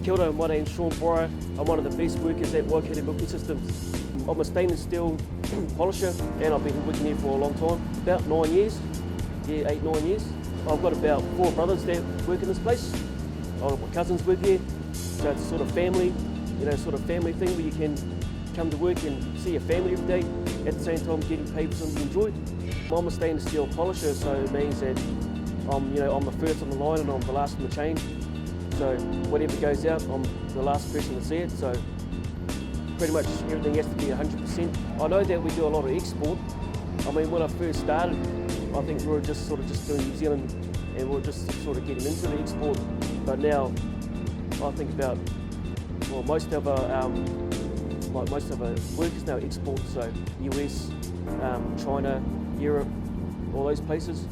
Kia ora, my name's Sean Borrow. I'm one of the best workers at Waikato Milking Systems. I'm a stainless steel polisher and I've been working here for a long time, about 9 years, 8-9 years. I've got about 4 brothers that work in this place. My cousins work here, so it's sort of family, sort of family thing where you can come to work and see your family every day, at the same time getting paid for something you enjoy. I'm a stainless steel polisher, so it means that I'm the first on the line and I'm the last on the chain. So whatever goes out, I'm the last person to see it. So pretty much everything has to be 100%. I know that we do a lot of export. I mean, when I first started, I think we were just doing New Zealand and we were just sort of getting into the export. But now I think about, well, most of our workers now export, so US, China, Europe, all those places.